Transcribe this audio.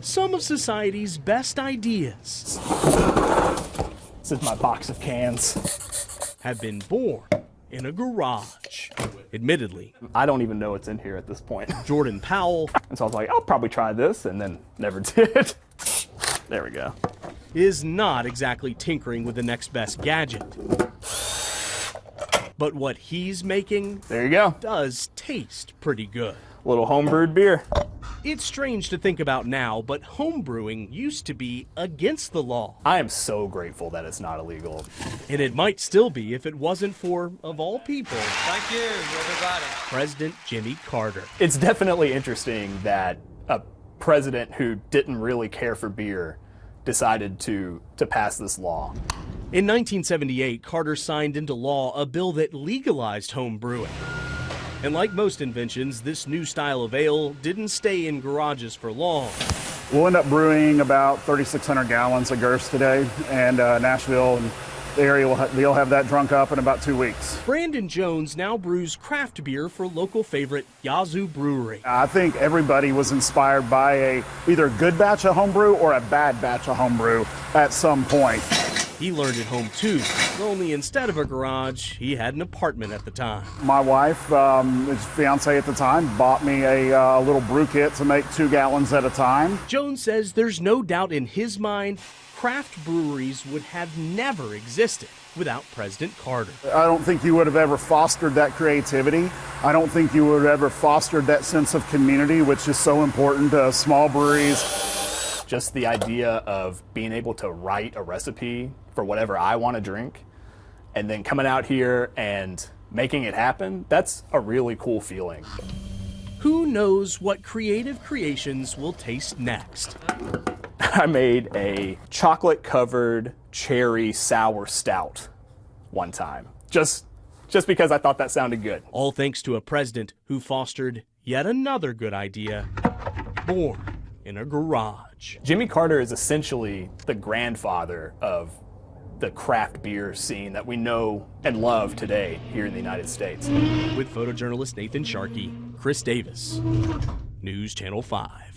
some of society's best ideas This is my box of cans. have been born in a garage. Admittedly, I don't even know what's in here at this point. Jordan Powell And so I was like, I'll probably try this, and then never did. There we go. is not exactly tinkering with the next best gadget. But what he's making There you go. does taste pretty good. A little homebrewed beer. It's strange to think about now, but homebrewing used to be against the law. I am so grateful that it's not illegal. And it might still be if it wasn't for, of all people, Thank you, everybody. President Jimmy Carter. It's definitely interesting that a president who didn't really care for beer decided to pass this law. In 1978, Carter signed into law a bill that legalized home brewing. And like most inventions, this new style of ale didn't stay in garages for long. We'll end up brewing about 3,600 gallons of Gerst today, and Nashville and the area they'll have that drunk up in about 2 weeks. Brandon Jones now brews craft beer for local favorite Yazoo Brewery. I think everybody was inspired by either a good batch of homebrew or a bad batch of homebrew at some point. He learned at home too, only instead of a garage, he had an apartment at the time. My wife, his fiance at the time, bought me a little brew kit to make 2 gallons at a time. Jones says there's no doubt in his mind craft breweries would have never existed without President Carter. I don't think you would have ever fostered that creativity. I don't think you would have ever fostered that sense of community, which is so important to small breweries. Just the idea of being able to write a recipe for whatever I want to drink and then coming out here and making it happen, that's a really cool feeling. Who knows what creative creations will taste next? I made a chocolate-covered cherry sour stout one time, just because I thought that sounded good. All thanks to a president who fostered yet another good idea, born in a garage. Jimmy Carter is essentially the grandfather of the craft beer scene that we know and love today here in the United States. With photojournalist Nathan Sharkey, Chris Davis, News Channel 5.